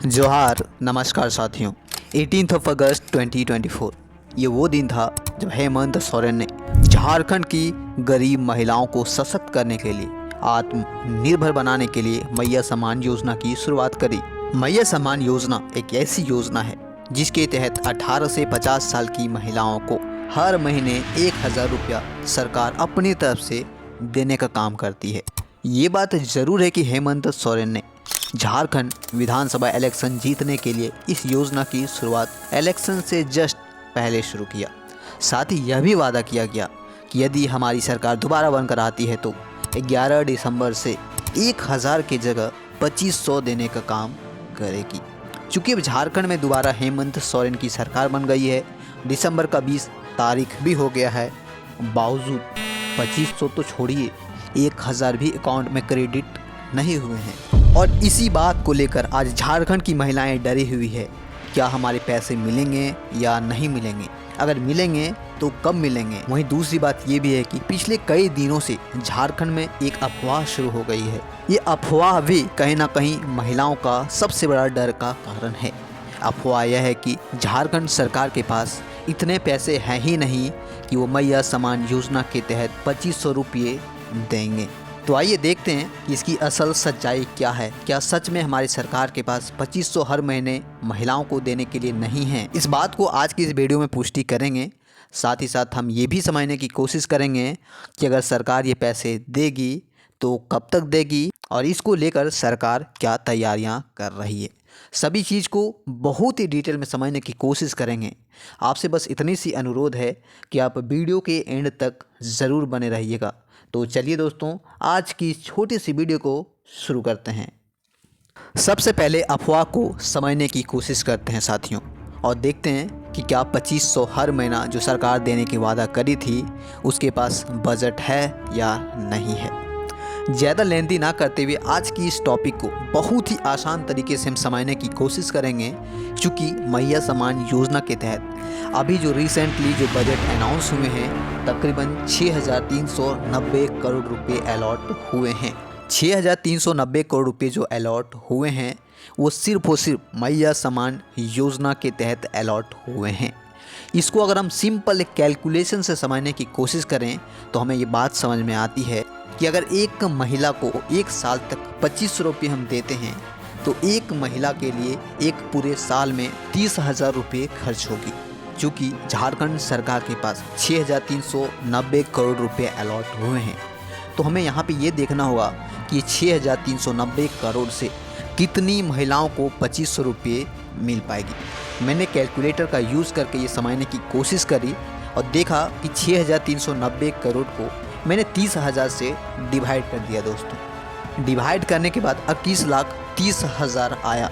जोहार नमस्कार साथियों। 18 अगस्त 2024 ये वो दिन था जब हेमंत सोरेन ने झारखंड की गरीब महिलाओं को सशक्त करने के लिए, आत्मनिर्भर बनाने के लिए मैया सम्मान योजना की शुरुआत करी। मैया सम्मान योजना एक ऐसी योजना है जिसके तहत 18 से 50 साल की महिलाओं को हर महीने 1000 रुपया सरकार अपनी तरफ से देने का काम करती है। ये बात ज़रूर है कि हेमंत सोरेन ने झारखंड विधानसभा इलेक्शन जीतने के लिए इस योजना की शुरुआत इलेक्शन से जस्ट पहले शुरू किया। साथ ही यह भी वादा किया गया कि यदि हमारी सरकार दोबारा बनकर आती है तो 11 दिसंबर से 1000 की जगह 2500 देने का काम करेगी। चूँकि अब झारखंड में दोबारा हेमंत सोरेन की सरकार बन गई है, दिसंबर का 20 तारीख भी हो गया है, बावजूद 2500 तो छोड़िए 1000 भी अकाउंट में क्रेडिट नहीं हुए हैं। और इसी बात को लेकर आज झारखंड की महिलाएं डरी हुई है, क्या हमारे पैसे मिलेंगे या नहीं मिलेंगे, अगर मिलेंगे तो कब मिलेंगे। वहीं दूसरी बात ये भी है कि पिछले कई दिनों से झारखंड में एक अफवाह शुरू हो गई है। ये अफवाह भी कहीं ना कहीं महिलाओं का सबसे बड़ा डर का कारण है। अफवाह यह है कि झारखंड सरकार के पास इतने पैसे हैं ही नहीं कि वो मैया सम्मान योजना के तहत 2500 रुपये देंगे। तो आइए देखते हैं कि इसकी असल सच्चाई क्या है। क्या सच में हमारी सरकार के पास 2500 हर महीने महिलाओं को देने के लिए नहीं है? इस बात को आज की इस वीडियो में पुष्टि करेंगे। साथ ही साथ हम ये भी समझने की कोशिश करेंगे कि अगर सरकार ये पैसे देगी तो कब तक देगी और इसको लेकर सरकार क्या तैयारियां कर रही है। सभी चीज़ को बहुत ही डिटेल में समझने की कोशिश करेंगे। आपसे बस इतनी सी अनुरोध है कि आप वीडियो के एंड तक ज़रूर बने रहिएगा। तो चलिए दोस्तों, आज की छोटी सी वीडियो को शुरू करते हैं। सबसे पहले अफवाह को समझने की कोशिश करते हैं साथियों, और देखते हैं कि क्या 2500 हर महीना जो सरकार देने की वादा करी थी उसके पास बजट है या नहीं है। ज़्यादा लेंथी ना करते हुए आज की इस टॉपिक को बहुत ही आसान तरीके से हम समझने की कोशिश करेंगे, क्योंकि मैया सम्मान योजना के तहत अभी जो रिसेंटली जो बजट अनाउंस हुए हैं तकरीबन 6390 करोड़ रुपए अलॉट हुए हैं। 6390 करोड़ रुपए जो अलॉट हुए हैं वो सिर्फ और सिर्फ मैया सम्मान योजना के तहत अलॉट हुए हैं। इसको अगर हम सिंपल कैलकुलेशन से समझने की कोशिश करें तो हमें ये बात समझ में आती है कि अगर एक महिला को एक साल तक 2500 रुपये हम देते हैं तो एक महिला के लिए एक पूरे साल में 30,000 रुपये खर्च होगी। चूँकि झारखंड सरकार के पास 6390 करोड़ रुपये अलॉट हुए हैं तो हमें यहाँ पे ये देखना होगा कि 6390 करोड़ से कितनी महिलाओं को 2500 रुपये मिल पाएगी। मैंने कैलकुलेटर का यूज़ करके ये समझने की कोशिश करी और देखा कि 6390 करोड़ को मैंने 30,000 से डिवाइड कर दिया दोस्तों। डिवाइड करने के बाद 21,30,000 आया,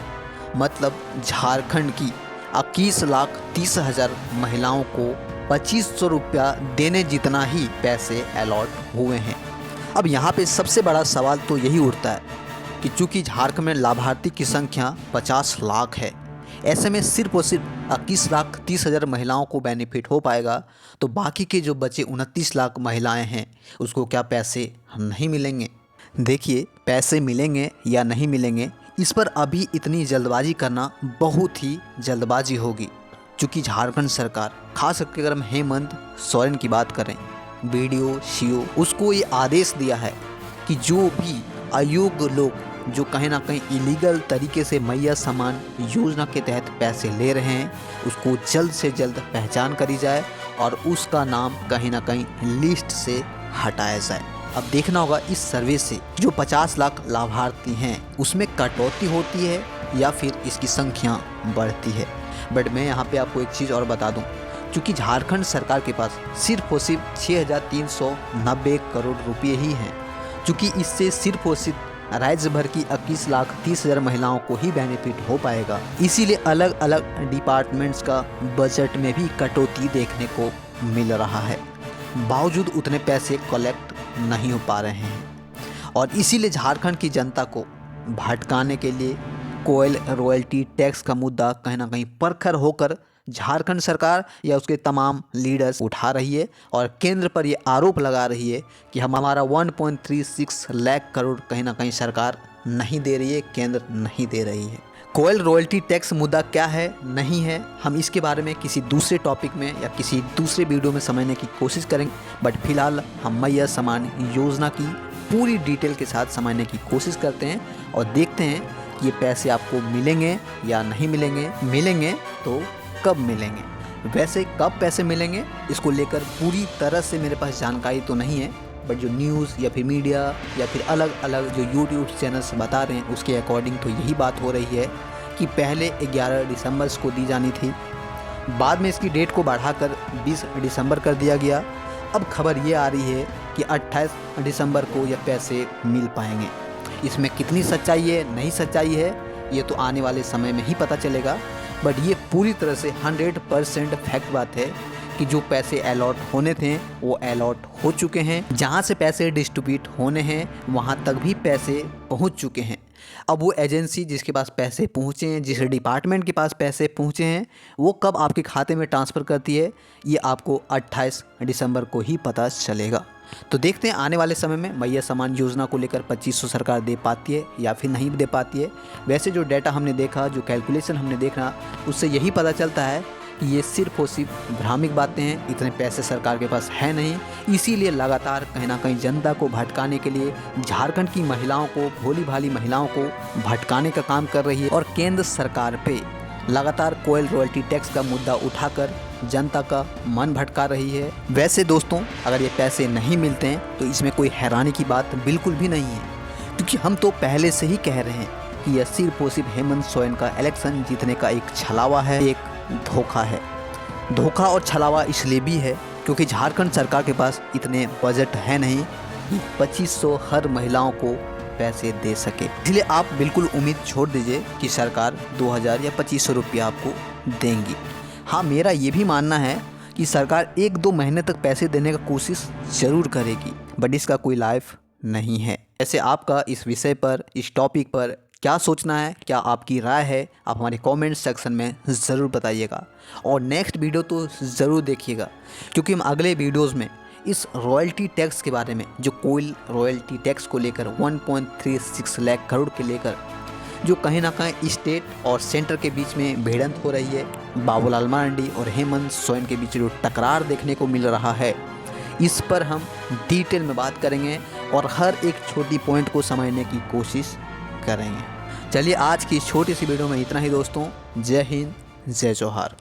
मतलब झारखंड की 21,30,000 महिलाओं को 2500 रुपया देने जितना ही पैसे अलॉट हुए हैं। अब यहाँ पे सबसे बड़ा सवाल तो यही उठता है कि चूँकि झारखंड में लाभार्थी की संख्या 50 लाख है, ऐसे में सिर्फ और सिर्फ 21,30,000 महिलाओं को बेनिफिट हो पाएगा, तो बाकी के जो बचे 29 लाख महिलाएं हैं उसको क्या पैसे नहीं मिलेंगे। देखिए, पैसे मिलेंगे या नहीं मिलेंगे इस पर अभी इतनी जल्दबाजी करना बहुत ही जल्दबाजी होगी, क्योंकि झारखंड सरकार, खास करके अगर हम हेमंत सोरेन की बात करें, बीडीओ सीओ उसको ये आदेश दिया है कि जो भी अयोग्य लोग जो कहीं ना कहीं इलीगल तरीके से मैया सम्मान योजना के तहत पैसे ले रहे हैं उसको जल्द से जल्द पहचान करी जाए और उसका नाम कहीं ना कहीं लिस्ट से हटाया जाए। अब देखना होगा इस सर्वे से जो 50 लाख लाभार्थी हैं उसमें कटौती होती है या फिर इसकी संख्या बढ़ती है। बट मैं यहाँ पे आपको एक चीज़ और बता दूँ, क्योंकि झारखंड सरकार के पास सिर्फ और सिर्फ 6390 करोड़ रुपये ही हैं, क्योंकि इससे सिर्फ और सिर्फ राज्य भर की 21,30,000 महिलाओं को ही बेनिफिट हो पाएगा, इसीलिए अलग अलग डिपार्टमेंट्स का बजट में भी कटौती देखने को मिल रहा है। बावजूद उतने पैसे कलेक्ट नहीं हो पा रहे हैं और इसीलिए झारखंड की जनता को भटकाने के लिए कोयल रॉयल्टी टैक्स का मुद्दा कहीं ना कहीं परखर होकर झारखंड सरकार या उसके तमाम लीडर्स उठा रही है और केंद्र पर ये आरोप लगा रही है कि हमारा 1.36 लाख करोड़ कहीं ना कहीं सरकार नहीं दे रही है, केंद्र नहीं दे रही है। कोयल रॉयल्टी टैक्स मुद्दा क्या है नहीं है, हम इसके बारे में किसी दूसरे टॉपिक में या किसी दूसरे वीडियो में समझने की कोशिश करेंगे। बट फिलहाल हम मैया समान योजना की पूरी डिटेल के साथ समझने की कोशिश करते हैं और देखते हैं कि ये पैसे आपको मिलेंगे या नहीं मिलेंगे, मिलेंगे तो कब मिलेंगे। वैसे कब पैसे मिलेंगे इसको लेकर पूरी तरह से मेरे पास जानकारी तो नहीं है, बट जो न्यूज़ या फिर मीडिया या फिर अलग अलग जो यूट्यूब चैनल्स बता रहे हैं उसके अकॉर्डिंग तो यही बात हो रही है कि पहले 11 दिसंबर को दी जानी थी, बाद में इसकी डेट को बढ़ाकर 20 दिसंबर कर दिया गया। अब खबर ये आ रही है कि 28 दिसंबर को ये पैसे मिल पाएंगे। इसमें कितनी सच्चाई है नहीं सच्चाई है ये तो आने वाले समय में ही पता चलेगा, बट ये पूरी तरह से 100% फैक्ट बात है कि जो पैसे अलॉट होने थे वो अलॉट हो चुके हैं। जहाँ से पैसे डिस्ट्रीब्यूट होने हैं वहाँ तक भी पैसे पहुँच चुके हैं। अब वो एजेंसी जिसके पास पैसे पहुँचे हैं, जिस डिपार्टमेंट के पास पैसे पहुँचे हैं, वो कब आपके खाते में ट्रांसफ़र करती है ये आपको 28 दिसंबर को ही पता चलेगा। तो देखते हैं आने वाले समय में मैया समान योजना को लेकर 2500 सरकार दे पाती है या फिर नहीं दे पाती है। वैसे जो डाटा हमने देखा, जो कैलकुलेशन हमने देखा, उससे यही पता चलता है कि ये सिर्फ और सिर्फ भ्रामिक बातें हैं। इतने पैसे सरकार के पास है नहीं, इसीलिए लगातार कहीं ना कहीं जनता को भटकाने के लिए झारखंड की महिलाओं को, भोली भाली महिलाओं को भटकाने का काम कर रही है और केंद्र सरकार पे लगातार कोयल रॉयल्टी टैक्स का मुद्दा उठाकर जनता का मन भटका रही है। वैसे दोस्तों अगर ये पैसे नहीं मिलते हैं तो इसमें कोई हैरानी की बात बिल्कुल भी नहीं है, क्योंकि हम तो पहले से ही कह रहे हैं कि यह सिर्फ और सिर्फ हेमंत सोरेन का इलेक्शन जीतने का एक छलावा है, एक धोखा है। धोखा और छलावा इसलिए भी है क्योंकि झारखंड सरकार के पास इतने बजट है नहीं कि 2500 हर महिलाओं को पैसे दे सके। इसलिए आप बिल्कुल उम्मीद छोड़ दीजिए कि सरकार 2000 या 2500 रुपया आपको देंगी। हाँ, मेरा ये भी मानना है कि सरकार 1-2 महीने तक पैसे देने का कोशिश ज़रूर करेगी, बट इसका कोई लाइफ नहीं है। ऐसे आपका इस विषय पर, इस टॉपिक पर क्या सोचना है, क्या आपकी राय है, आप हमारे कमेंट सेक्शन में ज़रूर बताइएगा। और नेक्स्ट वीडियो तो ज़रूर देखिएगा, क्योंकि हम अगले वीडियोज़ में इस रॉयल्टी टैक्स के बारे में, जो कोयल रॉयल्टी टैक्स को लेकर 1.36 लाख करोड़ के लेकर जो कहीं ना कहीं स्टेट और सेंटर के बीच में भिड़ंत हो रही है, बाबूलाल मरांडी और हेमंत सोरेन के बीच जो टकरार देखने को मिल रहा है, इस पर हम डिटेल में बात करेंगे और हर एक छोटी पॉइंट को समझने की कोशिश करेंगे। चलिए आज की छोटी सी वीडियो में इतना ही दोस्तों। जय हिंद, जय जोहार।